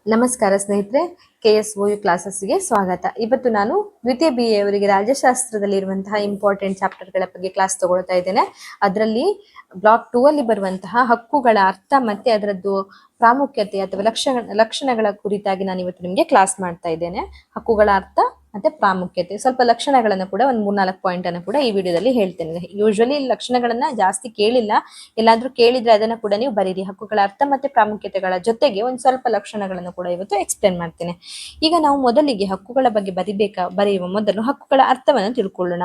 ನಮಸ್ಕಾರ ಸ್ನೇಹಿತರೆ, KSOU ಕ್ಲಾಸಸ್ಗೆ ಸ್ವಾಗತ. ಇವತ್ತು ನಾನು ದ್ವಿತೀಯ BA ಅವರಿಗೆ ರಾಜ್ಯಶಾಸ್ತ್ರದಲ್ಲಿ ಇರುವಂತಹ ಇಂಪಾರ್ಟೆಂಟ್ ಚಾಪ್ಟರ್ಗಳ ಬಗ್ಗೆ ಕ್ಲಾಸ್ ತಗೊಳ್ತಾ ಇದ್ದೇನೆ. ಅದರಲ್ಲಿ ಬ್ಲಾಕ್ 2 ಅಲ್ಲಿ ಬರುವಂತಹ ಹಕ್ಕುಗಳ ಅರ್ಥ ಮತ್ತೆ ಅದರದ್ದು ಪ್ರಾಮುಖ್ಯತೆ ಅಥವಾ ಲಕ್ಷಣಗಳ ಕುರಿತಾಗಿ ನಾನು ಇವತ್ತು ನಿಮಗೆ ಕ್ಲಾಸ್ ಮಾಡ್ತಾ ಇದ್ದೇನೆ. ಹಕ್ಕುಗಳ ಅರ್ಥ ಮತ್ತೆ ಪ್ರಾಮುಖ್ಯತೆ, ಸ್ವಲ್ಪ ಲಕ್ಷಣಗಳನ್ನು ಕೂಡ ಒಂದು 3-4 ಪಾಯಿಂಟ್ ಅನ್ನು ಕೂಡ ಈ ವಿಡಿಯೋದಲ್ಲಿ ಹೇಳ್ತೇನೆ. ಯೂಶುವಲಿ ಲಕ್ಷಣಗಳನ್ನ ಜಾಸ್ತಿ ಕೇಳಿಲ್ಲ, ಎಲ್ಲಾದ್ರೂ ಕೇಳಿದ್ರೆ ಅದನ್ನ ಕೂಡ ನೀವು ಬರೀರಿ. ಹಕ್ಕುಗಳ ಅರ್ಥ ಮತ್ತೆ ಪ್ರಾಮುಖ್ಯತೆಗಳ ಜೊತೆಗೆ ಒಂದು ಸ್ವಲ್ಪ ಲಕ್ಷಣಗಳನ್ನು ಕೂಡ ಇವತ್ತು ಎಕ್ಸ್ಪ್ಲೇನ್ ಮಾಡ್ತೇನೆ. ಈಗ ನಾವು ಮೊದಲಿಗೆ ಹಕ್ಕುಗಳ ಬಗ್ಗೆ ಬರೆಯುವ ಮೊದಲು ಹಕ್ಕುಗಳ ಅರ್ಥವನ್ನು ತಿಳ್ಕೊಳ್ಳೋಣ.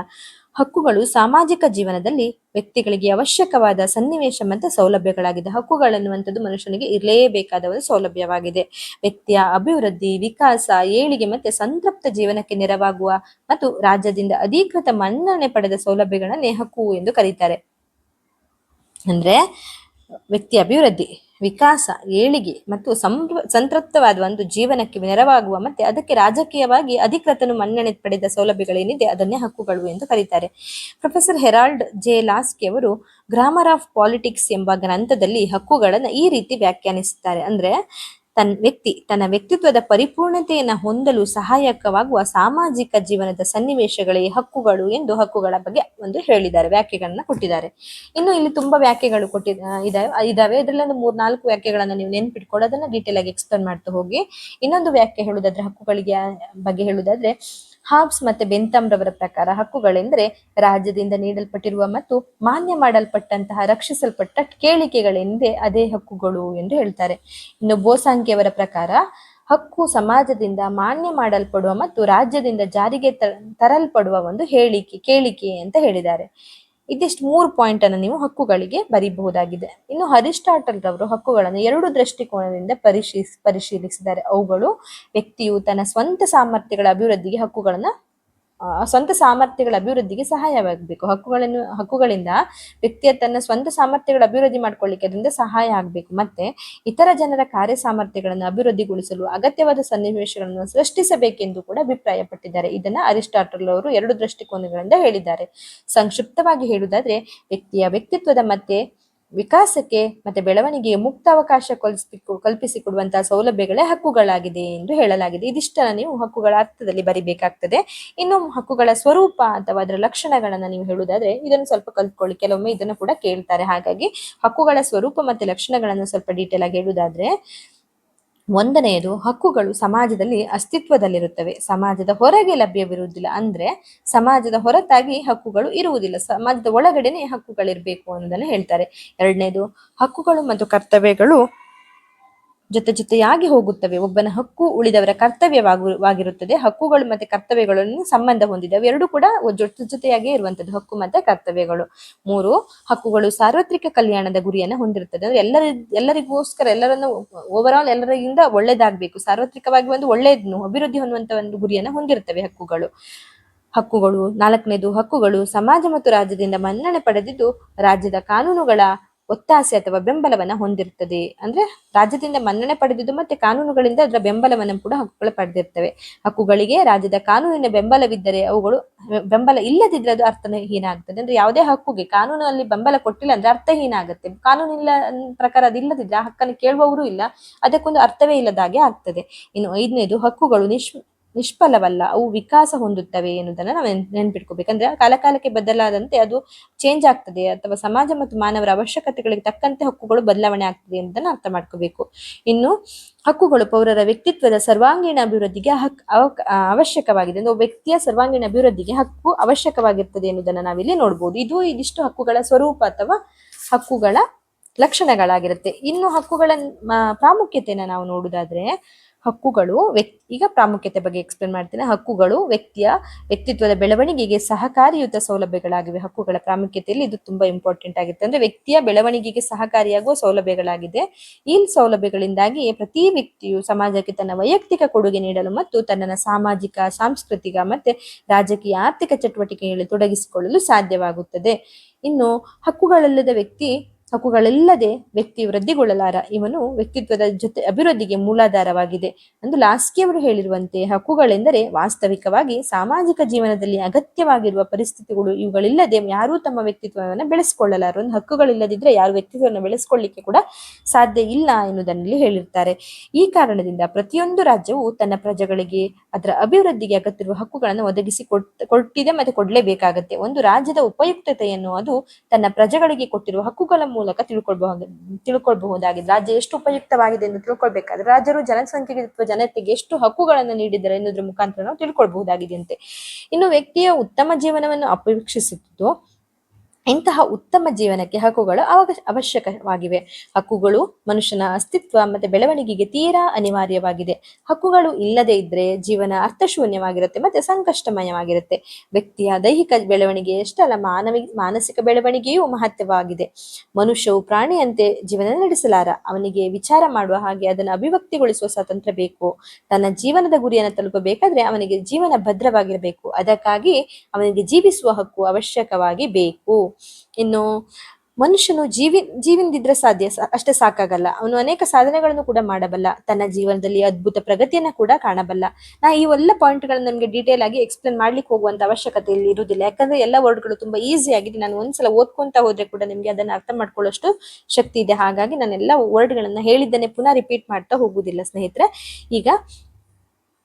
ಹಕ್ಕುಗಳು ಸಾಮಾಜಿಕ ಜೀವನದಲ್ಲಿ ವ್ಯಕ್ತಿಗಳಿಗೆ ಅವಶ್ಯಕವಾದ ಸನ್ನಿವೇಶ ಮತ್ತು ಸೌಲಭ್ಯಗಳಾಗಿದೆ. ಹಕ್ಕುಗಳನ್ನುವಂಥದ್ದು ಮನುಷ್ಯನಿಗೆ ಇರಲೇಬೇಕಾದ ಒಂದು ಸೌಲಭ್ಯವಾಗಿದೆ. ವ್ಯಕ್ತಿಯ ಅಭಿವೃದ್ಧಿ, ವಿಕಾಸ, ಏಳಿಗೆ ಮತ್ತೆ ಸಂತೃಪ್ತ ಜೀವನಕ್ಕೆ ನೆರವಾಗುವ ಮತ್ತು ರಾಜ್ಯದಿಂದ ಅಧಿಕೃತ ಮನ್ನಣೆ ಪಡೆದ ಸೌಲಭ್ಯಗಳನ್ನೇ ಹಕ್ಕು ಎಂದು ಕರೀತಾರೆ. ಅಂದ್ರೆ ವ್ಯಕ್ತಿಯ ಅಭಿವೃದ್ಧಿ, ವಿಕಾಸ, ಏಳಿಗೆ ಮತ್ತು ಸಂತೃಪ್ತವಾದ ಒಂದು ಜೀವನಕ್ಕೆ ನೆರವಾಗುವ ಮತ್ತೆ ಅದಕ್ಕೆ ರಾಜಕೀಯವಾಗಿ ಅಧಿಕೃತನು ಮನ್ನಣೆ ಪಡೆದ ಸೌಲಭ್ಯಗಳೇನಿದೆ ಅದನ್ನೇ ಹಕ್ಕುಗಳು ಎಂದು ಕರೀತಾರೆ. ಪ್ರೊಫೆಸರ್ ಹೆರಾಲ್ಡ್ ಜೆ ಲಾಸ್ಕಿ ಅವರು ಗ್ರಾಮರ್ ಆಫ್ ಪಾಲಿಟಿಕ್ಸ್ ಎಂಬ ಗ್ರಂಥದಲ್ಲಿ ಹಕ್ಕುಗಳನ್ನು ಈ ರೀತಿ ವ್ಯಾಖ್ಯಾನಿಸುತ್ತಾರೆ. ಅಂದ್ರೆ ತನ್ನ ವ್ಯಕ್ತಿತ್ವದ ಪರಿಪೂರ್ಣತೆಯನ್ನು ಹೊಂದಲು ಸಹಾಯಕವಾಗುವ ಸಾಮಾಜಿಕ ಜೀವನದ ಸನ್ನಿವೇಶಗಳೇ ಹಕ್ಕುಗಳು ಎಂದು ಹಕ್ಕುಗಳ ಬಗ್ಗೆ ಒಂದು ಹೇಳಿದ್ದಾರೆ, ವ್ಯಾಖ್ಯೆಗಳನ್ನ ಕೊಟ್ಟಿದ್ದಾರೆ. ಇನ್ನು ಇಲ್ಲಿ ತುಂಬಾ ವ್ಯಾಖ್ಯೆಗಳು ಇದಾವೆ. ಇದರಲ್ಲಿ ಒಂದು 3-4 ವ್ಯಾಖ್ಯೆಗಳನ್ನ ನೀವು ನೆನ್ಪಿಟ್ಕೊಂಡು ಅದನ್ನ ಡೀಟೇಲ್ ಆಗಿ ಎಕ್ಸ್ಪ್ಲೇನ್ ಮಾಡ್ತಾ ಹೋಗಿ. ಇನ್ನೊಂದು ವ್ಯಾಖ್ಯೆ ಹೇಳುದಾದ್ರೆ, ಹಕ್ಕುಗಳಿಗೆ ಬಗ್ಗೆ ಹೇಳುದಾದ್ರೆ, ಹಾಬ್ಸ್ ಮತ್ತೆ ಬೆಂಥಮ್ ರವರ ಪ್ರಕಾರ ಹಕ್ಕುಗಳೆಂದರೆ ರಾಜ್ಯದಿಂದ ನೀಡಲ್ಪಟ್ಟಿರುವ ಮತ್ತು ಮಾನ್ಯ ಮಾಡಲ್ಪಟ್ಟಂತಹ ರಕ್ಷಿಸಲ್ಪಟ್ಟ ಕೇಳಿಕೆಗಳೆಂದೇ ಅದೇ ಹಕ್ಕುಗಳು ಎಂದು ಹೇಳ್ತಾರೆ. ಇನ್ನು ಬೋಸಾಂಕಿಯವರ ಪ್ರಕಾರ ಹಕ್ಕು ಸಮಾಜದಿಂದ ಮಾನ್ಯ ಮಾಡಲ್ಪಡುವ ಮತ್ತು ರಾಜ್ಯದಿಂದ ಜಾರಿಗೆ ತರಲ್ಪಡುವ ಒಂದು ಕೇಳಿಕೆ ಅಂತ ಹೇಳಿದ್ದಾರೆ. ಇದಿಷ್ಟು 3 ಪಾಯಿಂಟ್ ಅನ್ನು ನೀವು ಹಕ್ಕುಗಳಿಗೆ ಬರೀಬಹುದಾಗಿದೆ. ಇನ್ನು ಅರಿಸ್ಟಾಟಲ್ ರವರು ಹಕ್ಕುಗಳನ್ನು 2 ದೃಷ್ಟಿಕೋನದಿಂದ ಪರಿಶೀಲಿಸಿದ್ದಾರೆ. ಅವುಗಳು ವ್ಯಕ್ತಿಯು ತನ್ನ ಸ್ವಂತ ಸಾಮರ್ಥ್ಯಗಳ ಅಭಿವೃದ್ಧಿಗೆ ಸಹಾಯವಾಗಬೇಕು. ಹಕ್ಕುಗಳಿಂದ ವ್ಯಕ್ತಿಯ ತನ್ನ ಸ್ವಂತ ಸಾಮರ್ಥ್ಯಗಳ ಅಭಿವೃದ್ಧಿ ಮಾಡ್ಕೊಳ್ಳಿಕ್ಕೆ ಅದರಿಂದ ಸಹಾಯ ಆಗಬೇಕು. ಮತ್ತೆ ಇತರ ಜನರ ಕಾರ್ಯ ಸಾಮರ್ಥ್ಯಗಳನ್ನು ಅಭಿವೃದ್ಧಿಗೊಳಿಸಲು ಅಗತ್ಯವಾದ ಸನ್ನಿವೇಶಗಳನ್ನು ಸೃಷ್ಟಿಸಬೇಕೆಂದು ಕೂಡ ಅಭಿಪ್ರಾಯಪಟ್ಟಿದ್ದಾರೆ. ಇದನ್ನ ಅರಿಸ್ಟಾಟಲ್ ಅವರು 2 ದೃಷ್ಟಿಕೋನಗಳಿಂದ ಹೇಳಿದ್ದಾರೆ. ಸಂಕ್ಷಿಪ್ತವಾಗಿ ಹೇಳುವುದಾದ್ರೆ, ವ್ಯಕ್ತಿಯ ವ್ಯಕ್ತಿತ್ವದ ಮತ್ತೆ ವಿಕಾಸಕ್ಕೆ ಮತ್ತೆ ಬೆಳವಣಿಗೆಗೆ ಮುಕ್ತ ಅವಕಾಶ ಕಲ್ಪಿಸಿಕೊಡುವಂತಹ ಸೌಲಭ್ಯಗಳೇ ಹಕ್ಕುಗಳಾಗಿದೆ ಎಂದು ಹೇಳಲಾಗಿದೆ. ಇದಿಷ್ಟನ್ನ ನೀವು ಹಕ್ಕುಗಳ ಅರ್ಥದಲ್ಲಿ ಬರಿಬೇಕಾಗ್ತದೆ. ಇನ್ನು ಹಕ್ಕುಗಳ ಸ್ವರೂಪ ಅಥವಾ ಅದರ ಲಕ್ಷಣಗಳನ್ನ ನೀವು ಹೇಳುವುದಾದ್ರೆ ಇದನ್ನು ಸ್ವಲ್ಪ ಕಲ್ತ್ಕೊಳ್ಳಿ. ಕೆಲವೊಮ್ಮೆ ಇದನ್ನು ಕೂಡ ಕೇಳ್ತಾರೆ. ಹಾಗಾಗಿ ಹಕ್ಕುಗಳ ಸ್ವರೂಪ ಮತ್ತೆ ಲಕ್ಷಣಗಳನ್ನು ಸ್ವಲ್ಪ ಡೀಟೇಲ್ ಆಗಿ ಹೇಳುವುದಾದ್ರೆ, 1ನೇದು, ಹಕ್ಕುಗಳು ಸಮಾಜದಲ್ಲಿ ಅಸ್ತಿತ್ವದಲ್ಲಿರುತ್ತವೆ, ಸಮಾಜದ ಹೊರಗೆ ಲಭ್ಯವಿರುವುದಿಲ್ಲ. ಅಂದ್ರೆ ಸಮಾಜದ ಹೊರತಾಗಿ ಹಕ್ಕುಗಳು ಇರುವುದಿಲ್ಲ, ಸಮಾಜದ ಒಳಗಡೆನೆ ಹಕ್ಕುಗಳಿರ್ಬೇಕು ಅನ್ನೋದನ್ನ ಹೇಳ್ತಾರೆ. 2ನೇದು, ಹಕ್ಕುಗಳು ಮತ್ತು ಕರ್ತವ್ಯಗಳು ಜೊತೆಯಾಗಿ ಹೋಗುತ್ತವೆ. ಒಬ್ಬನ ಹಕ್ಕು ಉಳಿದವರ ಕರ್ತವ್ಯವಾಗಿರುತ್ತದೆ. ಹಕ್ಕುಗಳು ಮತ್ತೆ ಕರ್ತವ್ಯಗಳನ್ನು ಸಂಬಂಧ ಹೊಂದಿದೆ. ಅವೆರಡು ಕೂಡ ಜೊತೆಯಾಗಿ ಇರುವಂತದ್ದು, ಹಕ್ಕು ಮತ್ತೆ ಕರ್ತವ್ಯಗಳು. 3, ಹಕ್ಕುಗಳು ಸಾರ್ವತ್ರಿಕ ಕಲ್ಯಾಣದ ಗುರಿಯನ್ನು ಹೊಂದಿರುತ್ತದೆ. ಅಂದ್ರೆ ಎಲ್ಲರಿಗೋಸ್ಕರ, ಓವರ್ ಆಲ್ ಎಲ್ಲರಿಂದ ಒಳ್ಳೇದಾಗಬೇಕು, ಸಾರ್ವತ್ರಿಕವಾಗಿ ಒಂದು ಒಳ್ಳೆಯದನ್ನು ಅಭಿವೃದ್ಧಿ ಹೊಂದುವಂತ ಒಂದು ಗುರಿಯನ್ನು ಹೊಂದಿರುತ್ತವೆ ಹಕ್ಕುಗಳು. 4ನೇದು, ಹಕ್ಕುಗಳು ಸಮಾಜ ಮತ್ತು ರಾಜ್ಯದಿಂದ ಮನ್ನಣೆ ಪಡೆದಿದ್ದು ರಾಜ್ಯದ ಕಾನೂನುಗಳ ಒತ್ತಾಸೆ ಅಥವಾ ಬೆಂಬಲವನ್ನ ಹೊಂದಿರುತ್ತದೆ. ಅಂದ್ರೆ ರಾಜ್ಯದಿಂದ ಮನ್ನಣೆ ಪಡೆದಿದ್ದು ಮತ್ತೆ ಕಾನೂನುಗಳಿಂದ ಅದರ ಬೆಂಬಲವನ್ನು ಕೂಡ ಹಕ್ಕುಗಳು ಪಡೆದಿರ್ತವೆ. ಹಕ್ಕುಗಳಿಗೆ ರಾಜ್ಯದ ಕಾನೂನಿನ ಬೆಂಬಲವಿದ್ದರೆ ಅವುಗಳು, ಬೆಂಬಲ ಇಲ್ಲದಿದ್ರೆ ಅದು ಅರ್ಥಹೀನ ಆಗ್ತದೆ. ಅಂದ್ರೆ ಯಾವುದೇ ಹಕ್ಕುಗೆ ಕಾನೂನಲ್ಲಿ ಬೆಂಬಲ ಕೊಟ್ಟಿಲ್ಲ ಅಂದ್ರೆ ಅರ್ಥಹೀನ ಆಗುತ್ತೆ. ಕಾನೂನಿಲ್ಲ ಪ್ರಕಾರ ಅದಿಲ್ಲದಿದ್ರೆ ಆ ಹಕ್ಕನ್ನು ಕೇಳುವವರು ಇಲ್ಲ, ಅದಕ್ಕೊಂದು ಅರ್ಥವೇ ಇಲ್ಲದ ಹಾಗೆ ಆಗ್ತದೆ. ಇನ್ನು 5ನೇದು, ಹಕ್ಕುಗಳು ನಿಷ್ಫಲವಲ್ಲ, ಅವು ವಿಕಾಸ ಹೊಂದುತ್ತವೆ ಎನ್ನುವುದನ್ನು ನಾವು ನೆನ್ಪಿಟ್ಕೋಬೇಕಂದ್ರೆ ಕಾಲಕಾಲಕ್ಕೆ ಬದಲಾದಂತೆ ಅದು ಚೇಂಜ್ ಆಗ್ತದೆ, ಅಥವಾ ಸಮಾಜ ಮತ್ತು ಮಾನವರ ಅವಶ್ಯಕತೆಗಳಿಗೆ ತಕ್ಕಂತೆ ಹಕ್ಕುಗಳು ಬದಲಾವಣೆ ಆಗ್ತದೆ ಎಂಬುದನ್ನು ಅರ್ಥ ಮಾಡ್ಕೋಬೇಕು. ಇನ್ನು ಹಕ್ಕುಗಳು ಪೌರರ ವ್ಯಕ್ತಿತ್ವದ ಸರ್ವಾಂಗೀಣ ಅಭಿವೃದ್ಧಿಗೆ ಅವಶ್ಯಕವಾಗಿದೆ. ಅಂದ್ರೆ ವ್ಯಕ್ತಿಯ ಸರ್ವಾಂಗೀಣ ಅಭಿವೃದ್ಧಿಗೆ ಹಕ್ಕು ಅವಶ್ಯಕವಾಗಿರ್ತದೆ ಎನ್ನುವುದನ್ನು ನಾವಿಲ್ಲಿ ನೋಡ್ಬೋದು. ಇದಿಷ್ಟು ಹಕ್ಕುಗಳ ಸ್ವರೂಪ ಅಥವಾ ಹಕ್ಕುಗಳ ಲಕ್ಷಣಗಳಾಗಿರುತ್ತೆ. ಇನ್ನು ಹಕ್ಕುಗಳ ಪ್ರಾಮುಖ್ಯತೆಯನ್ನು ನಾವು ನೋಡುವುದಾದ್ರೆ, ಹಕ್ಕುಗಳು ಈಗ ಪ್ರಾಮುಖ್ಯತೆ ಬಗ್ಗೆ ಎಕ್ಸ್ಪ್ಲೇನ್ ಮಾಡ್ತೇನೆ. ಹಕ್ಕುಗಳು ವ್ಯಕ್ತಿಯ ವ್ಯಕ್ತಿತ್ವದ ಬೆಳವಣಿಗೆಗೆ ಸಹಕಾರಿಯುತ ಸೌಲಭ್ಯಗಳಾಗಿವೆ. ಹಕ್ಕುಗಳ ಪ್ರಾಮುಖ್ಯತೆಯಲ್ಲಿ ಇದು ತುಂಬಾ ಇಂಪಾರ್ಟೆಂಟ್ ಆಗಿರುತ್ತೆ. ಅಂದ್ರೆ ವ್ಯಕ್ತಿಯ ಬೆಳವಣಿಗೆಗೆ ಸಹಕಾರಿಯಾಗುವ ಸೌಲಭ್ಯಗಳಾಗಿದೆ. ಈ ಸೌಲಭ್ಯಗಳಿಂದಾಗಿ ಪ್ರತಿ ವ್ಯಕ್ತಿಯು ಸಮಾಜಕ್ಕೆ ತನ್ನ ವೈಯಕ್ತಿಕ ಕೊಡುಗೆ ನೀಡಲು ಮತ್ತು ತನ್ನನ್ನು ಸಾಮಾಜಿಕ, ಸಾಂಸ್ಕೃತಿಕ ಮತ್ತೆ ರಾಜಕೀಯ, ಆರ್ಥಿಕ ಚಟುವಟಿಕೆಗಳಲ್ಲಿ ತೊಡಗಿಸಿಕೊಳ್ಳಲು ಸಾಧ್ಯವಾಗುತ್ತದೆ. ಇನ್ನು ಹಕ್ಕುಗಳಿಲ್ಲದ ವ್ಯಕ್ತಿ ಹಕ್ಕುಗಳಿಲ್ಲದೆ ವ್ಯಕ್ತಿ ವೃದ್ಧಿಗೊಳ್ಳಲಾರ, ಇವನು ವ್ಯಕ್ತಿತ್ವದ ಜೊತೆ ಅಭಿವೃದ್ಧಿಗೆ ಮೂಲಾಧಾರವಾಗಿದೆ ಎಂದು ಲಾಸ್ಕಿ ಅವರು ಹೇಳಿರುವಂತೆ ಹಕ್ಕುಗಳೆಂದರೆ ವಾಸ್ತವಿಕವಾಗಿ ಸಾಮಾಜಿಕ ಜೀವನದಲ್ಲಿ ಅಗತ್ಯವಾಗಿರುವ ಪರಿಸ್ಥಿತಿಗಳು. ಇವುಗಳಿಲ್ಲದೆ ಯಾರೂ ತಮ್ಮ ವ್ಯಕ್ತಿತ್ವವನ್ನು ಬೆಳೆಸಿಕೊಳ್ಳಲಾರ. ಒಂದು ಹಕ್ಕುಗಳಿಲ್ಲದಿದ್ರೆ ಯಾರು ವ್ಯಕ್ತಿತ್ವವನ್ನು ಬೆಳೆಸ್ಕೊಳ್ಳಿಕ್ಕೆ ಕೂಡ ಸಾಧ್ಯ ಇಲ್ಲ ಎನ್ನುವುದರಲ್ಲಿ ಹೇಳಿರ್ತಾರೆ. ಈ ಕಾರಣದಿಂದ ಪ್ರತಿಯೊಂದು ರಾಜ್ಯವು ತನ್ನ ಪ್ರಜೆಗಳಿಗೆ ಅದರ ಅಭಿವೃದ್ಧಿಗೆ ಅಗತ್ಯವಿರುವ ಹಕ್ಕುಗಳನ್ನು ಒದಗಿಸಿ ಕೊಟ್ಟಿದೆ ಮತ್ತೆ ಕೊಡ್ಲೇಬೇಕಾಗತ್ತೆ. ಒಂದು ರಾಜ್ಯದ ಉಪಯುಕ್ತತೆಯನ್ನು ಅದು ತನ್ನ ಪ್ರಜೆಗಳಿಗೆ ಕೊಟ್ಟಿರುವ ಹಕ್ಕುಗಳ ಮೂಲಕ ತಿಳ್ಕೊಳ್ಬಹುದಾಗಿದೆ. ರಾಜ್ಯ ಎಷ್ಟು ಉಪಯುಕ್ತವಾಗಿದೆ ಎಂದು ತಿಳ್ಕೊಳ್ಬೇಕಾದ್ರೆ ರಾಜ್ಯರು ಜನಸಂಖ್ಯೆಗೆ ಅಥವಾ ಜನತೆಗೆ ಎಷ್ಟು ಹಕ್ಕುಗಳನ್ನು ನೀಡಿದ್ದಾರೆ ಎನ್ನುವುದರ ಮುಖಾಂತರ ನಾವು ತಿಳ್ಕೊಳ್ಬಹುದಾಗಿದೆ ಅಂತೆ. ಇನ್ನು ವ್ಯಕ್ತಿಯ ಉತ್ತಮ ಜೀವನವನ್ನು ಅಪೇಕ್ಷಿಸುತ್ತಿದ್ದು ಇಂತಹ ಉತ್ತಮ ಜೀವನಕ್ಕೆ ಹಕ್ಕುಗಳು ಅವಶ್ಯಕವಾಗಿವೆ. ಹಕ್ಕುಗಳು ಮನುಷ್ಯನ ಅಸ್ತಿತ್ವ ಮತ್ತೆ ಬೆಳವಣಿಗೆಗೆ ತೀರಾ ಅನಿವಾರ್ಯವಾಗಿದೆ. ಹಕ್ಕುಗಳು ಇಲ್ಲದೆ ಇದ್ರೆ ಜೀವನ ಅರ್ಥಶೂನ್ಯವಾಗಿರುತ್ತೆ ಮತ್ತೆ ಸಂಕಷ್ಟಮಯವಾಗಿರುತ್ತೆ. ವ್ಯಕ್ತಿಯ ದೈಹಿಕ ಬೆಳವಣಿಗೆ ಎಷ್ಟಲ್ಲ ಮಾನಸಿಕ ಬೆಳವಣಿಗೆಯೂ ಮಹತ್ವವಾಗಿದೆ. ಮನುಷ್ಯವು ಪ್ರಾಣಿಯಂತೆ ಜೀವನ ನಡೆಸಲಾರ. ಅವನಿಗೆ ವಿಚಾರ ಮಾಡುವ ಹಾಗೆ ಅದನ್ನು ಅಭಿವ್ಯಕ್ತಿಗೊಳಿಸುವ ಸ್ವಾತಂತ್ರ್ಯ ಬೇಕು. ತನ್ನ ಜೀವನದ ಗುರಿಯನ್ನು ತಲುಪಬೇಕಾದ್ರೆ ಅವನಿಗೆ ಜೀವನ ಭದ್ರವಾಗಿರಬೇಕು. ಅದಕ್ಕಾಗಿ ಅವನಿಗೆ ಜೀವಿಸುವ ಹಕ್ಕು ಅವಶ್ಯಕವಾಗಿ ಬೇಕು. ಇನ್ನು ಮನುಷ್ಯನು ಜೀವಿಂದಿದ್ರೆ ಅಷ್ಟೇ ಸಾಕಾಗಲ್ಲ, ಅವನು ಅನೇಕ ಸಾಧನೆಗಳನ್ನು ಕೂಡ ಮಾಡಬಲ್ಲ. ತನ್ನ ಜೀವನದಲ್ಲಿ ಅದ್ಭುತ ಪ್ರಗತಿಯನ್ನ ಕೂಡ ಕಾಣಬಲ್ಲ. ನಾ ಈ ಎಲ್ಲ ಪಾಯಿಂಟ್ಗಳನ್ನ ನಮಗೆ ಡೀಟೇಲ್ ಆಗಿ ಎಕ್ಸ್ಪ್ಲೇನ್ ಮಾಡ್ಲಿಕ್ಕೆ ಹೋಗುವಂತ ಅವಶ್ಯಕತೆ ಇಲ್ಲಿ ಇರುವುದಿಲ್ಲ. ಯಾಕಂದ್ರೆ ಎಲ್ಲ ವರ್ಡ್ಗಳು ತುಂಬಾ ಈಸಿ ಆಗಿದೆ. ನಾನು ಒಂದ್ಸಲ ಓದ್ಕೊಂತ ಹೋದ್ರೆ ಕೂಡ ನಿಮ್ಗೆ ಅದನ್ನ ಅರ್ಥ ಮಾಡ್ಕೊಳ್ಳೋಷ್ಟು ಶಕ್ತಿ ಇದೆ. ಹಾಗಾಗಿ ನಾನು ಎಲ್ಲ ವರ್ಡ್ಗಳನ್ನ ಹೇಳಿದ್ದನ್ನೇ ಪುನಃ ರಿಪೀಟ್ ಮಾಡ್ತಾ ಹೋಗುದಿಲ್ಲ ಸ್ನೇಹಿತರೆ. ಈಗ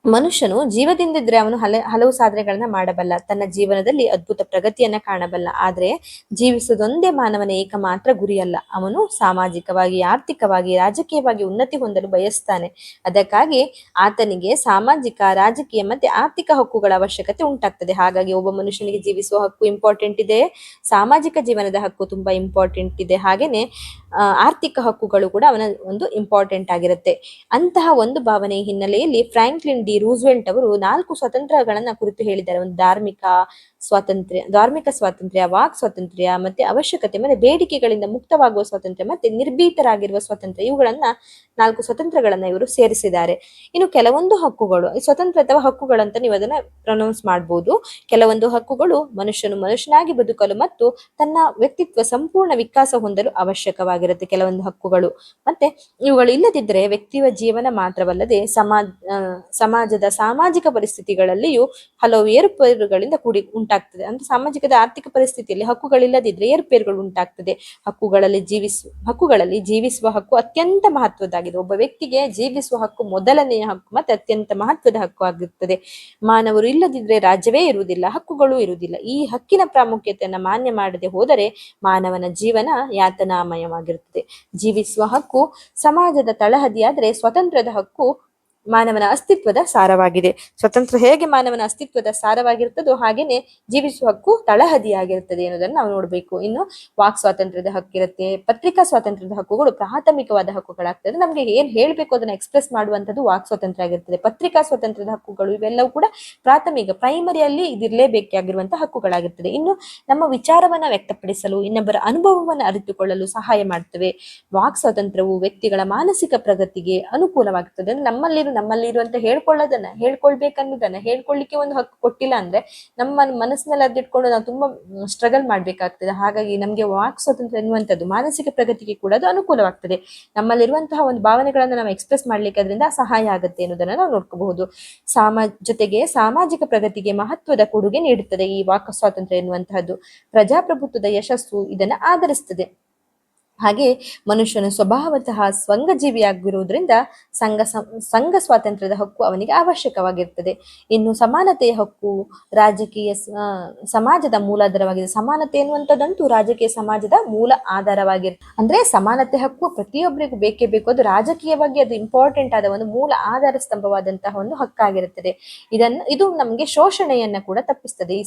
ಮನುಷ್ಯನು ಜೀವದಿಂದಿದ್ರೆ ಅವನು ಹಲವು ಸಾಧನೆಗಳನ್ನ ಮಾಡಬಲ್ಲ, ತನ್ನ ಜೀವನದಲ್ಲಿ ಅದ್ಭುತ ಪ್ರಗತಿಯನ್ನ ಕಾಣಬಲ್ಲ. ಆದ್ರೆ ಜೀವಿಸುವುದೊಂದೇ ಮಾನವನ ಏಕಮಾತ್ರ ಗುರಿಯಲ್ಲ. ಅವನು ಸಾಮಾಜಿಕವಾಗಿ, ಆರ್ಥಿಕವಾಗಿ, ರಾಜಕೀಯವಾಗಿ ಉನ್ನತಿ ಹೊಂದಲು ಬಯಸ್ತಾನೆ. ಅದಕ್ಕಾಗಿ ಆತನಿಗೆ ಸಾಮಾಜಿಕ, ರಾಜಕೀಯ ಮತ್ತೆ ಆರ್ಥಿಕ ಹಕ್ಕುಗಳ ಅವಶ್ಯಕತೆ ಉಂಟಾಗ್ತದೆ. ಹಾಗಾಗಿ ಒಬ್ಬ ಮನುಷ್ಯನಿಗೆ ಜೀವಿಸುವ ಹಕ್ಕು ಇಂಪಾರ್ಟೆಂಟ್ ಇದೆ, ಸಾಮಾಜಿಕ ಜೀವನದ ಹಕ್ಕು ತುಂಬಾ ಇಂಪಾರ್ಟೆಂಟ್ ಇದೆ, ಹಾಗೇನೆ ಆರ್ಥಿಕ ಹಕ್ಕುಗಳು ಕೂಡ ಅವನ ಒಂದು ಇಂಪಾರ್ಟೆಂಟ್ ಆಗಿರುತ್ತೆ. ಅಂತಹ ಒಂದು ಭಾವನೆಯ ಹಿನ್ನೆಲೆಯಲ್ಲಿ ಫ್ರಾಂಕ್ಲಿನ್ ಡಿ ರೂಸ್ವೆಲ್ಟ್ ಅವರು 4 ಸ್ವಾತಂತ್ರ್ಯಗಳನ್ನ ಕುರಿತು ಹೇಳಿದ್ದಾರೆ. ಒಂದು ಧಾರ್ಮಿಕ ಸ್ವಾತಂತ್ರ್ಯ, ವಾಕ್ ಸ್ವಾತಂತ್ರ್ಯ, ಮತ್ತೆ ಅವಶ್ಯಕತೆ ಮತ್ತೆ ಬೇಡಿಕೆಗಳಿಂದ ಮುಕ್ತವಾಗುವ ಸ್ವಾತಂತ್ರ್ಯ, ಮತ್ತೆ ನಿರ್ಭೀತರಾಗಿರುವ ಸ್ವಾತಂತ್ರ್ಯ. ಇವುಗಳನ್ನ 4 ಸ್ವಾತಂತ್ರ್ಯಗಳನ್ನ ಇವರು ಸೇರಿಸಿದ್ದಾರೆ. ಇನ್ನು ಕೆಲವೊಂದು ಹಕ್ಕುಗಳು ಸ್ವತಂತ್ರ ಅಥವಾ ಹಕ್ಕುಗಳಂತ ನೀವು ಅದನ್ನ ಪ್ರೊನೌನ್ಸ್ ಮಾಡಬಹುದು. ಕೆಲವೊಂದು ಹಕ್ಕುಗಳು ಮನುಷ್ಯನು ಮನುಷ್ಯನಾಗಿ ಬದುಕಲು ಮತ್ತು ತನ್ನ ವ್ಯಕ್ತಿತ್ವ ಸಂಪೂರ್ಣ ವಿಕಾಸ ಹೊಂದಲು ಅವಶ್ಯಕವಾಗಿರುತ್ತೆ. ಕೆಲವೊಂದು ಹಕ್ಕುಗಳು ಮತ್ತೆ ಇವುಗಳು ಇಲ್ಲದಿದ್ದರೆ ವ್ಯಕ್ತಿಯ ಜೀವನ ಮಾತ್ರವಲ್ಲದೆ ಸಮಾಜದ ಸಾಮಾಜಿಕ ಪರಿಸ್ಥಿತಿಗಳಲ್ಲಿಯೂ ಹಲವು ಏರುಪೇರುಗಳಿಂದ ಉಂಟಾಗ್ತದೆ. ಅಂದ್ರೆ ಸಾಮಾಜಿಕದ ಆರ್ಥಿಕ ಪರಿಸ್ಥಿತಿಯಲ್ಲಿ ಹಕ್ಕುಗಳಿಲ್ಲದಿದ್ರೆ ಏರುಪೇರುಗಳು ಉಂಟಾಗ್ತದೆ. ಹಕ್ಕುಗಳಲ್ಲಿ ಜೀವಿಸುವ ಹಕ್ಕು ಅತ್ಯಂತ ಮಹತ್ವದ್ದಾಗಿದೆ. ಒಬ್ಬ ವ್ಯಕ್ತಿಗೆ ಜೀವಿಸುವ ಹಕ್ಕು ಮೊದಲನೆಯ ಹಕ್ಕು ಮತ್ತೆ ಅತ್ಯಂತ ಮಹತ್ವದ ಹಕ್ಕು ಆಗಿರುತ್ತದೆ. ಮಾನವರು ಇಲ್ಲದಿದ್ರೆ ರಾಜ್ಯವೇ ಇರುವುದಿಲ್ಲ, ಹಕ್ಕುಗಳು ಇರುವುದಿಲ್ಲ. ಈ ಹಕ್ಕಿನ ಪ್ರಾಮುಖ್ಯತೆಯನ್ನು ಮಾನ್ಯ ಮಾಡದೆ ಹೋದರೆ ಮಾನವನ ಜೀವನ ಯಾತನಾಮಯವಾಗಿರುತ್ತದೆ. ಜೀವಿಸುವ ಹಕ್ಕು ಸಮಾಜದ ತಳಹದಿಯಾದರೆ ಸ್ವತಂತ್ರದ ಹಕ್ಕು ಮಾನವನ ಅಸ್ತಿತ್ವದ ಸಾರವಾಗಿದೆ. ಸ್ವತಂತ್ರ ಹೇಗೆ ಮಾನವನ ಅಸ್ತಿತ್ವದ ಸಾರವಾಗಿರುತ್ತದೋ ಹಾಗೇನೆ ಜೀವಿಸುವ ಹಕ್ಕು ತಳಹದಿಯಾಗಿರುತ್ತದೆ ಎನ್ನುವುದನ್ನು ನಾವು ನೋಡಬೇಕು. ಇನ್ನು ವಾಕ್ ಸ್ವಾತಂತ್ರ್ಯದ ಹಕ್ಕಿರುತ್ತೆ, ಪತ್ರಿಕಾ ಸ್ವಾತಂತ್ರ್ಯದ ಹಕ್ಕುಗಳು ಪ್ರಾಥಮಿಕವಾದ ಹಕ್ಕುಗಳಾಗ್ತದೆ. ನಮ್ಗೆ ಏನ್ ಹೇಳ್ಬೇಕು ಅದನ್ನ ಎಕ್ಸ್ಪ್ರೆಸ್ ಮಾಡುವಂತದ್ದು ವಾಕ್ ಸ್ವಾತಂತ್ರ್ಯ ಆಗಿರ್ತದೆ. ಪತ್ರಿಕಾ ಸ್ವಾತಂತ್ರ್ಯದ ಹಕ್ಕುಗಳು ಇವೆಲ್ಲವೂ ಕೂಡ ಪ್ರೈಮರಿಯಲ್ಲಿ ಇದಿರಲೇಬೇಕಾಗಿರುವಂತಹ ಹಕ್ಕುಗಳಾಗಿರ್ತದೆ. ಇನ್ನು ನಮ್ಮ ವಿಚಾರವನ್ನ ವ್ಯಕ್ತಪಡಿಸಲು, ಇನ್ನೊಬ್ಬರ ಅನುಭವವನ್ನು ಅರಿತುಕೊಳ್ಳಲು ಸಹಾಯ ಮಾಡ್ತವೆ. ವಾಕ್ ಸ್ವಾತಂತ್ರ್ಯವು ವ್ಯಕ್ತಿಗಳ ಮಾನಸಿಕ ಪ್ರಗತಿಗೆ ಅನುಕೂಲವಾಗುತ್ತದೆ. ನಮ್ಮಲ್ಲಿ ಇರುವಂತ ಹೇಳ್ಕೊಳ್ಬೇಕನ್ನೋದನ್ನ ಹೇಳ್ಕೊಳ್ಳಿಕ್ಕೆ ಒಂದು ಹಕ್ಕು ಕೊಟ್ಟಿಲ್ಲ ಅಂದ್ರೆ ನಮ್ಮ ಮನಸ್ಸಿನಲ್ಲಿ ಅದಿಟ್ಕೊಂಡು ನಾವು ತುಂಬಾ ಸ್ಟ್ರಗಲ್ ಮಾಡ್ಬೇಕಾಗ್ತದೆ. ಹಾಗಾಗಿ ನಮ್ಗೆ ವಾಕ್ ಸ್ವಾತಂತ್ರ್ಯ ಎನ್ನುವಂಥದ್ದು ಮಾನಸಿಕ ಪ್ರಗತಿಗೆ ಕೂಡ ಅದು ಅನುಕೂಲವಾಗ್ತದೆ. ನಮ್ಮಲ್ಲಿರುವಂತಹ ಒಂದು ಭಾವನೆಗಳನ್ನ ನಾವು ಎಕ್ಸ್ಪ್ರೆಸ್ ಮಾಡ್ಲಿಕ್ಕೆ ಅದರಿಂದ ಸಹಾಯ ಆಗುತ್ತೆ ಅನ್ನೋದನ್ನ ನಾವು ನೋಡ್ಕೋಬಹುದು. ಜೊತೆಗೆ ಸಾಮಾಜಿಕ ಪ್ರಗತಿಗೆ ಮಹತ್ವದ ಕೊಡುಗೆ ನೀಡುತ್ತದೆ ಈ ವಾಕ್ ಸ್ವಾತಂತ್ರ್ಯ ಎನ್ನುವಂತಹದ್ದು. ಪ್ರಜಾಪ್ರಭುತ್ವದ ಯಶಸ್ಸು ಇದನ್ನ ಆಧರಿಸ್ತದೆ. ಹಾಗೆ ಮನುಷ್ಯನು ಸ್ವಭಾವತಃ ಸಂಘಜೀವಿಯಾಗಿರುವುದರಿಂದ ಸಂಘ ಸ್ವಾತಂತ್ರ್ಯದ ಹಕ್ಕು ಅವನಿಗೆ ಅವಶ್ಯಕವಾಗಿರ್ತದೆ. ಇನ್ನು ಸಮಾನತೆಯ ಹಕ್ಕು ರಾಜಕೀಯ ಸಮಾಜದ ಮೂಲಾಧಾರವಾಗಿದೆ. ಸಮಾನತೆ ಎನ್ನುವಂಥದ್ದಂತೂ ರಾಜಕೀಯ ಸಮಾಜದ ಮೂಲ ಆಧಾರವಾಗಿರ್ತದೆ. ಅಂದ್ರೆ ಸಮಾನತೆ ಹಕ್ಕು ಪ್ರತಿಯೊಬ್ಬರಿಗೂ ಬೇಕೇ ಬೇಕು. ಅದು ರಾಜಕೀಯವಾಗಿ ಅದು ಇಂಪಾರ್ಟೆಂಟ್ ಆದ ಒಂದು ಮೂಲ ಆಧಾರ ಸ್ತಂಭವಾದಂತಹ ಒಂದು ಹಕ್ಕಾಗಿರುತ್ತದೆ. ಇದು ನಮ್ಗೆ ಶೋಷಣೆಯನ್ನ ಕೂಡ ತಪ್ಪಿಸ್ತದೆ. ಈ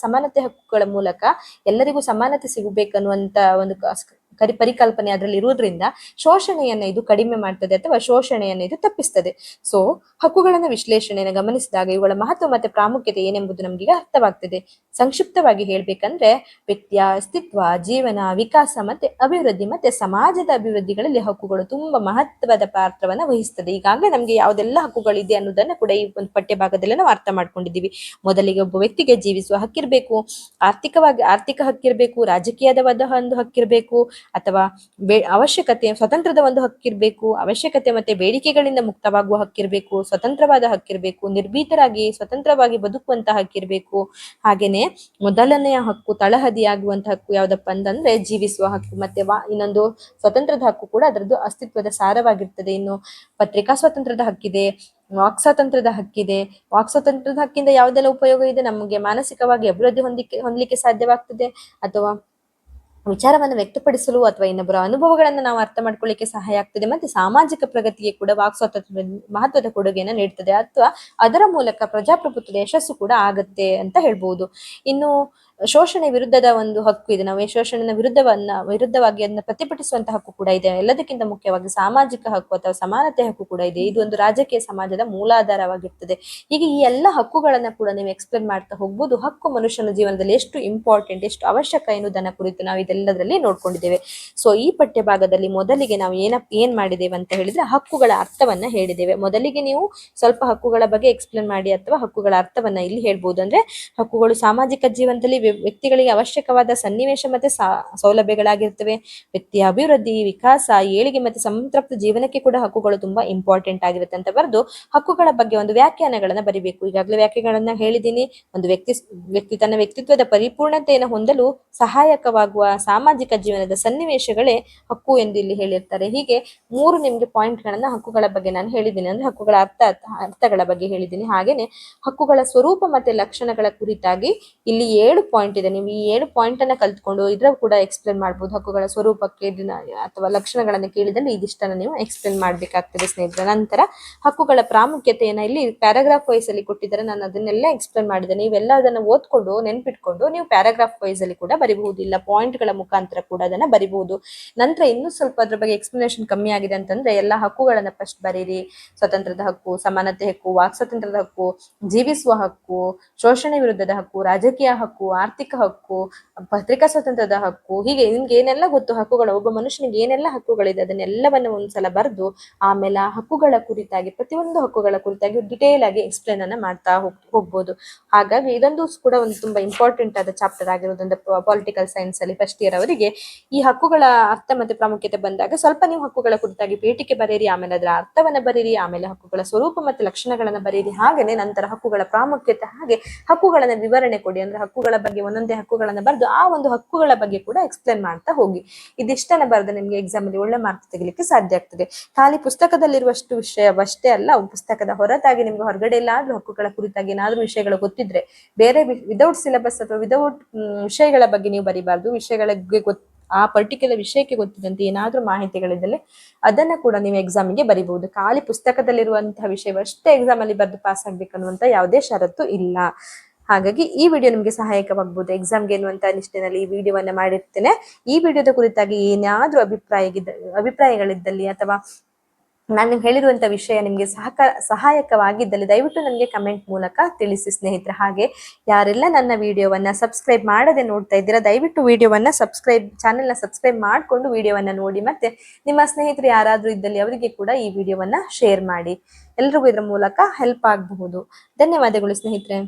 ಸಮಾನತೆ ಹಕ್ಕುಗಳ ಮೂಲಕ ಎಲ್ಲರಿಗೂ ಸಮಾನತೆ ಸಿಗಬೇಕನ್ನುವಂತ ಒಂದು ಪರಿಕಲ್ಪನೆ ಅದರಲ್ಲಿ ಇರುವುದರಿಂದ ಶೋಷಣೆಯನ್ನ ಇದು ಕಡಿಮೆ ಮಾಡ್ತದೆ ಅಥವಾ ಶೋಷಣೆಯನ್ನ ಇದು ತಪ್ಪಿಸ್ತದೆ. ಸೊ ಹಕ್ಕುಗಳನ್ನ ವಿಶ್ಲೇಷಣೆಯನ್ನು ಗಮನಿಸಿದಾಗ ಇವುಗಳ ಮಹತ್ವ ಮತ್ತೆ ಪ್ರಾಮುಖ್ಯತೆ ಏನೆಂಬುದು ನಮ್ಗೆ ಅರ್ಥವಾಗ್ತದೆ. ಸಂಕ್ಷಿಪ್ತವಾಗಿ ಹೇಳ್ಬೇಕಂದ್ರೆ ವ್ಯಕ್ತಿಯ ಅಸ್ತಿತ್ವ, ಜೀವನ, ವಿಕಾಸ ಮತ್ತೆ ಅಭಿವೃದ್ಧಿ ಮತ್ತೆ ಸಮಾಜದ ಅಭಿವೃದ್ಧಿಗಳಲ್ಲಿ ಹಕ್ಕುಗಳು ತುಂಬಾ ಮಹತ್ವದ ಪಾತ್ರವನ್ನ ವಹಿಸ್ತದೆ. ಈಗಾಗಲೇ ನಮ್ಗೆ ಯಾವ್ದೆಲ್ಲ ಹಕ್ಕುಗಳಿದೆ ಅನ್ನೋದನ್ನ ಕೂಡ ಈ ಒಂದು ಪಠ್ಯ ಭಾಗದಲ್ಲಿ ನಾವು ಅರ್ಥ ಮಾಡ್ಕೊಂಡಿದ್ದೀವಿ. ಮೊದಲಿಗೆ ಒಬ್ಬ ವ್ಯಕ್ತಿಗೆ ಜೀವಿಸುವ ಹಕ್ಕಿರ್ಬೇಕು, ಆರ್ಥಿಕ ಹಕ್ಕಿರ್ಬೇಕು, ರಾಜಕೀಯದ ಒಂದು ಹಕ್ಕಿರ್ಬೇಕು, ಅಥವಾ ಅವಶ್ಯಕತೆ ಸ್ವತಂತ್ರದ ಒಂದು ಹಕ್ಕಿರ್ಬೇಕು, ಅವಶ್ಯಕತೆ ಮತ್ತೆ ಬೇಡಿಕೆಗಳಿಂದ ಮುಕ್ತವಾಗುವ ಹಕ್ಕಿರ್ಬೇಕು, ಸ್ವತಂತ್ರವಾದ ಹಕ್ಕಿರ್ಬೇಕು, ನಿರ್ಭೀತರಾಗಿ ಸ್ವತಂತ್ರವಾಗಿ ಬದುಕುವಂತಹ ಹಕ್ಕಿರ್ಬೇಕು. ಹಾಗೇನೆ ಮೊದಲನೆಯ ಹಕ್ಕು ತಳಹದಿಯಾಗುವಂತಹ ಹಕ್ಕು ಯಾವ್ದಪ್ಪ ಅಂತಂದ್ರೆ ಜೀವಿಸುವ ಹಕ್ಕು. ಮತ್ತೆ ಇನ್ನೊಂದು ಸ್ವತಂತ್ರದ ಹಕ್ಕು ಕೂಡ ಅದರದ್ದು ಅಸ್ತಿತ್ವದ ಸಾರವಾಗಿರ್ತದೆ. ಇನ್ನು ಪತ್ರಿಕಾ ಸ್ವಾತಂತ್ರ್ಯದ ಹಕ್ಕಿದೆ, ವಾಕ್ ಸ್ವಾತಂತ್ರ್ಯದ ಹಕ್ಕಿದೆ. ವಾಕ್ ಸ್ವಾತಂತ್ರ್ಯದ ಹಕ್ಕಿಂದ ಯಾವುದೆಲ್ಲ ಉಪಯೋಗ ಇದೆ, ನಮಗೆ ಮಾನಸಿಕವಾಗಿ ಅಭಿವೃದ್ಧಿ ಹೊಂದಲಿಕ್ಕೆ ಸಾಧ್ಯವಾಗ್ತದೆ, ಅಥವಾ ವಿಚಾರವನ್ನು ವ್ಯಕ್ತಪಡಿಸಲು ಅಥವಾ ಇನ್ನೊಬ್ಬರ ಅನುಭವಗಳನ್ನು ನಾವು ಅರ್ಥ ಮಾಡ್ಕೊಳ್ಳಿಕ್ಕೆ ಸಹಾಯ ಆಗ್ತದೆ. ಮತ್ತೆ ಸಾಮಾಜಿಕ ಪ್ರಗತಿಗೆ ಕೂಡ ವಾಕ್ ಸ್ವಾತಂತ್ರ್ಯ ಮಹತ್ವದ ಕೊಡುಗೆಯನ್ನು ನೀಡ್ತದೆ, ಅಥವಾ ಅದರ ಮೂಲಕ ಪ್ರಜಾಪ್ರಭುತ್ವದ ಯಶಸ್ಸು ಕೂಡ ಆಗತ್ತೆ ಅಂತ ಹೇಳ್ಬಹುದು. ಇನ್ನು ಶೋಷಣೆ ವಿರುದ್ಧದ ಒಂದು ಹಕ್ಕು ಇದೆ. ನಾವು ಈ ಶೋಷಣೆಯ ವಿರುದ್ಧವಾಗಿ ಅದನ್ನ ಪ್ರತಿಭಟಿಸುವಂತಹ ಹಕ್ಕು ಕೂಡ ಇದೆ. ಎಲ್ಲದಕ್ಕಿಂತ ಮುಖ್ಯವಾಗಿ ಸಾಮಾಜಿಕ ಹಕ್ಕು ಅಥವಾ ಸಮಾನತೆ ಹಕ್ಕು ಕೂಡ ಇದೆ. ಇದು ಒಂದು ರಾಜಕೀಯ ಸಮಾಜದ ಮೂಲಾಧಾರವಾಗಿರ್ತದೆ. ಹೀಗೆ ಈ ಎಲ್ಲ ಹಕ್ಕುಗಳನ್ನ ಕೂಡ ನೀವು ಎಕ್ಸ್ಪ್ಲೇನ್ ಮಾಡ್ತಾ ಹೋಗ್ಬೋದು. ಹಕ್ಕು ಮನುಷ್ಯನ ಜೀವನದಲ್ಲಿ ಎಷ್ಟು ಇಂಪಾರ್ಟೆಂಟ್, ಎಷ್ಟು ಅವಶ್ಯಕ ಎನ್ನುವುದನ್ನ ಕುರಿತು ನಾವು ಇದೆಲ್ಲದರಲ್ಲಿ ನೋಡ್ಕೊಂಡಿದ್ದೇವೆ. ಸೊ ಈ ಪಠ್ಯ ಭಾಗದಲ್ಲಿ ಮೊದಲಿಗೆ ನಾವು ಏನ್ ಮಾಡಿದ್ದೇವೆ ಅಂತ ಹೇಳಿದ್ರೆ ಹಕ್ಕುಗಳ ಅರ್ಥವನ್ನ ಹೇಳಿದ್ದೇವೆ. ಮೊದಲಿಗೆ ನೀವು ಸ್ವಲ್ಪ ಹಕ್ಕುಗಳ ಬಗ್ಗೆ ಎಕ್ಸ್ಪ್ಲೇನ್ ಮಾಡಿ ಅಥವಾ ಹಕ್ಕುಗಳ ಅರ್ಥವನ್ನ ಇಲ್ಲಿ ಹೇಳ್ಬೋದು. ಅಂದ್ರೆ ಹಕ್ಕುಗಳು ಸಾಮಾಜಿಕ ಜೀವನದಲ್ಲಿ ವ್ಯಕ್ತಿಗಳಿಗೆ ಅವಶ್ಯಕವಾದ ಸನ್ನಿವೇಶ ಮತ್ತೆ ಸೌಲಭ್ಯಗಳಾಗಿರ್ತವೆ. ವ್ಯಕ್ತಿಯ ಅಭಿವೃದ್ಧಿ, ವಿಕಾಸ, ಏಳಿಗೆ ಮತ್ತೆ ಸಂತೃಪ್ತ ಜೀವನಕ್ಕೆ ಕೂಡ ಹಕ್ಕುಗಳು ತುಂಬಾ ಇಂಪಾರ್ಟೆಂಟ್ ಆಗಿರುತ್ತೆ ಅಂತ ಬರೆದು ಹಕ್ಕುಗಳ ಬಗ್ಗೆ ಒಂದು ವ್ಯಾಖ್ಯಾನಗಳನ್ನ ಬರಿಬೇಕು. ಈಗಾಗಲೇ ವ್ಯಾಖ್ಯಾನಗಳನ್ನ ಹೇಳಿದ್ದೀನಿ. ಒಂದು ವ್ಯಕ್ತಿ ತನ್ನ ವ್ಯಕ್ತಿತ್ವದ ಪರಿಪೂರ್ಣತೆಯನ್ನು ಹೊಂದಲು ಸಹಾಯಕವಾಗುವ ಸಾಮಾಜಿಕ ಜೀವನದ ಸನ್ನಿವೇಶಗಳೇ ಹಕ್ಕು ಎಂದು ಇಲ್ಲಿ ಹೇಳಿರ್ತಾರೆ. ಹೀಗೆ 3 ನಿಮ್ಗೆ ಪಾಯಿಂಟ್ ಗಳನ್ನ ಹಕ್ಕುಗಳ ಬಗ್ಗೆ ನಾನು ಹೇಳಿದ್ದೀನಿ. ಅಂದ್ರೆ ಹಕ್ಕುಗಳ ಅರ್ಥಗಳ ಬಗ್ಗೆ ಹೇಳಿದ್ದೀನಿ. ಹಾಗೇನೆ ಹಕ್ಕುಗಳ ಸ್ವರೂಪ ಮತ್ತೆ ಲಕ್ಷಣಗಳ ಕುರಿತಾಗಿ ಇಲ್ಲಿ 7 ಪಾಯಿಂಟ್ ಇದೆ. ನೀವು ಈ 7 ಪಾಯಿಂಟ್ ಅನ್ನ ಕಲ್ತ್ಕೊಂಡು ಇದ್ರ ಕೂಡ ಎಕ್ಸ್ಪ್ಲೇನ್ ಮಾಡ್ಬೋದು. ಹಕ್ಕುಗಳ ಸ್ವರೂಪಕ್ಕೆ ಅಥವಾ ಲಕ್ಷಣಗಳನ್ನ ಕೇಳಿದಲ್ಲಿ ಇದಿಷ್ಟನ್ನ ನೀವು ಎಕ್ಸ್ಪ್ಲೇನ್ ಮಾಡ್ಬೇಕಾಗ್ತದೆ ಸ್ನೇಹಿತರೆ. ನಂತರ ಹಕ್ಕುಗಳ ಪ್ರಾಮುಖ್ಯತೆಯನ್ನ ಇಲ್ಲಿ ಪ್ಯಾರಾಗ್ರಾಫ್ ವೈಸ್ ಅಲ್ಲಿ ಕೊಟ್ಟಿದ್ದಾರೆ. ನಾನು ಅದನ್ನೆಲ್ಲ ಎಕ್ಸ್ಪ್ಲೇನ್ ಮಾಡಿದ್ದೇನೆ. ನೀವೆಲ್ಲ ಅದನ್ನ ಓದ್ಕೊಂಡು ನೆನ್ಪಿಟ್ಕೊಂಡು ನೀವು ಪ್ಯಾರಾಗ್ರಾಫ್ ವೈಸ್ ಅಲ್ಲಿ ಕೂಡ ಬರಿಬಹುದು, ಇಲ್ಲ ಪಾಯಿಂಟ್ ಗಳ ಮುಖಾಂತರ ಕೂಡ ಅದನ್ನ ಬರಿಬಹುದು. ನಂತರ ಇನ್ನೂ ಸ್ವಲ್ಪ ಅದ್ರ ಬಗ್ಗೆ ಎಕ್ಸ್ಪ್ಲನೇಷನ್ ಕಮ್ಮಿ ಆಗಿದೆ ಅಂತಂದ್ರೆ ಎಲ್ಲ ಹಕ್ಕುಗಳನ್ನ ಫಸ್ಟ್ ಬರೀರಿ. ಸ್ವತಂತ್ರದ ಹಕ್ಕು, ಸಮಾನತೆ ಹಕ್ಕು, ವಾಕ್ ಸ್ವಾತಂತ್ರ್ಯದ ಹಕ್ಕು, ಜೀವಿಸುವ ಹಕ್ಕು, ಶೋಷಣೆ ವಿರುದ್ಧದ ಹಕ್ಕು, ರಾಜಕೀಯ ಹಕ್ಕು, ಆರ್ಥಿಕ ಹಕ್ಕು, ಪತ್ರಿಕಾ ಸ್ವಾತಂತ್ರ್ಯದ ಹಕ್ಕು, ಹೀಗೆ ನಿಮ್ಗೆ ಏನೆಲ್ಲ ಗೊತ್ತು ಹಕ್ಕುಗಳು, ಒಬ್ಬ ಮನುಷ್ಯನಿಗೆ ಏನೆಲ್ಲ ಹಕ್ಕುಗಳಿದೆ ಅದನ್ನೆಲ್ಲವನ್ನು ಒಂದ್ಸಲ ಬರೆದು ಆಮೇಲೆ ಆ ಹಕ್ಕುಗಳ ಕುರಿತಾಗಿ ಪ್ರತಿಯೊಂದು ಹಕ್ಕುಗಳ ಕುರಿತಾಗಿ ಡಿಟೇಲ್ ಆಗಿ ಎಕ್ಸ್ಪ್ಲೇನ್ ಅನ್ನ ಮಾಡ್ತಾ ಹೋಗ್ಬೋದು. ಹಾಗಾಗಿ ಇದೊಂದು ಕೂಡ ಒಂದು ತುಂಬಾ ಇಂಪಾರ್ಟೆಂಟ್ ಆದ ಚಾಪ್ಟರ್ ಆಗಿರೋದ್ರಿಂದ ಪೊಲಿಟಿಕಲ್ ಸೈನ್ಸ್ ಅಲ್ಲಿ ಫಸ್ಟ್ ಇಯರ್ ಅವರಿಗೆ ಈ ಹಕ್ಕುಗಳ ಅರ್ಥ ಮತ್ತೆ ಪ್ರಾಮುಖ್ಯತೆ ಬಂದಾಗ ಸ್ವಲ್ಪ ನೀವು ಹಕ್ಕುಗಳ ಕುರಿತಾಗಿ ಪೀಠಿಕೆ ಬರೀರಿ, ಆಮೇಲೆ ಅದರ ಅರ್ಥವನ್ನ ಬರೀರಿ, ಆಮೇಲೆ ಹಕ್ಕುಗಳ ಸ್ವರೂಪ ಮತ್ತೆ ಲಕ್ಷಣಗಳನ್ನ ಬರೀರಿ. ಹಾಗೇನೆ ನಂತರ ಹಕ್ಕುಗಳ ಪ್ರಾಮುಖ್ಯತೆ, ಹಾಗೆ ಹಕ್ಕುಗಳನ್ನ ವಿವರಣೆ ಕೊಡಿ. ಅಂದ್ರೆ ಹಕ್ಕುಗಳ ಬಗ್ಗೆ ಒಂದೊಂದೇ ಹಕ್ಕುಗಳನ್ನ ಬರೆದು ಆ ಒಂದು ಹಕ್ಕುಗಳ ಬಗ್ಗೆ ಕೂಡ ಎಕ್ಸ್ಪ್ಲೇನ್ ಮಾಡ್ತಾ ಹೋಗಿ. ಇದಿಷ್ಟನ್ನ ಬರೆದು ನಿಮ್ಗೆ ಎಕ್ಸಾಮ್ ಅಲ್ಲಿ ಒಳ್ಳೆ ಮಾರ್ಕ್ಸ್ ತೆಗಿಲಿಕ್ಕೆ ಸಾಧ್ಯ ಆಗ್ತದೆ. ಖಾಲಿ ಪುಸ್ತಕದಲ್ಲಿರುವಷ್ಟು ವಿಷಯವಷ್ಟೇ ಅಲ್ಲ, ಪುಸ್ತಕದ ಹೊರತಾಗಿ ನಿಮ್ಗೆ ಹೊರಗಡೆ ಎಲ್ಲಾದ್ರೂ ಹಕ್ಕುಗಳ ಕುರಿತಾಗಿ ಏನಾದ್ರೂ ವಿಷಯಗಳು ಗೊತ್ತಿದ್ರೆ ಬೇರೆ ವಿದೌಟ್ ಸಿಲೆಬಸ್ ಅಥವಾ ವಿದೌಟ್ ವಿಷಯಗಳ ಬಗ್ಗೆ ನೀವು ಬರಿಬಾರ್ದು. ವಿಷಯಗಳಿಗೆ ಆ ಪರ್ಟಿಕ್ಯುಲರ್ ವಿಷಯಕ್ಕೆ ಗೊತ್ತಿದ್ದಂತೆ ಏನಾದ್ರೂ ಮಾಹಿತಿಗಳಿದ್ದಲ್ಲಿ ಅದನ್ನ ಕೂಡ ನೀವು ಎಕ್ಸಾಮಿಗೆ ಬರಿಬಹುದು. ಖಾಲಿ ಪುಸ್ತಕದಲ್ಲಿರುವಂತಹ ವಿಷಯವಷ್ಟೇ ಎಕ್ಸಾಮ್ ಅಲ್ಲಿ ಬರೆದು ಪಾಸ್ ಆಗ್ಬೇಕನ್ನುವಂತ ಯಾವುದೇ ಷರತ್ತು ಇಲ್ಲ. ಹಾಗಾಗಿ ಈ ವಿಡಿಯೋ ನಿಮ್ಗೆ ಸಹಾಯಕವಾಗಬಹುದು ಎಕ್ಸಾಮ್ಗೆ ಎನ್ನುವಂತ ನಿಷ್ಠೆನಲ್ಲಿ ಈ ವಿಡಿಯೋವನ್ನ ಮಾಡಿರ್ತೇನೆ. ಈ ವಿಡಿಯೋದ ಕುರಿತಾಗಿ ಏನಾದ್ರೂ ಅಭಿಪ್ರಾಯಗಳಿದ್ದಲ್ಲಿ ಅಥವಾ ನಾನು ಹೇಳಿರುವಂತ ವಿಷಯ ನಿಮ್ಗೆ ಸಹಾಯಕವಾಗಿದ್ದಲ್ಲಿ ದಯವಿಟ್ಟು ನನಗೆ ಕಮೆಂಟ್ ಮೂಲಕ ತಿಳಿಸಿ ಸ್ನೇಹಿತರೆ. ಹಾಗೆ ಯಾರೆಲ್ಲ ನನ್ನ ವಿಡಿಯೋವನ್ನ ಸಬ್ಸ್ಕ್ರೈಬ್ ಮಾಡದೆ ನೋಡ್ತಾ ಇದ್ದೀರಾ ದಯವಿಟ್ಟು ವಿಡಿಯೋವನ್ನ ಚಾನೆಲ್ನ ಸಬ್ಸ್ಕ್ರೈಬ್ ಮಾಡಿಕೊಂಡು ವಿಡಿಯೋವನ್ನ ನೋಡಿ. ಮತ್ತೆ ನಿಮ್ಮ ಸ್ನೇಹಿತರು ಯಾರಾದ್ರೂ ಇದ್ದಲ್ಲಿ ಅವರಿಗೆ ಕೂಡ ಈ ವಿಡಿಯೋವನ್ನ ಶೇರ್ ಮಾಡಿ. ಎಲ್ರಿಗೂ ಇದರ ಮೂಲಕ ಹೆಲ್ಪ್ ಆಗಬಹುದು. ಧನ್ಯವಾದಗಳು ಸ್ನೇಹಿತರೆ.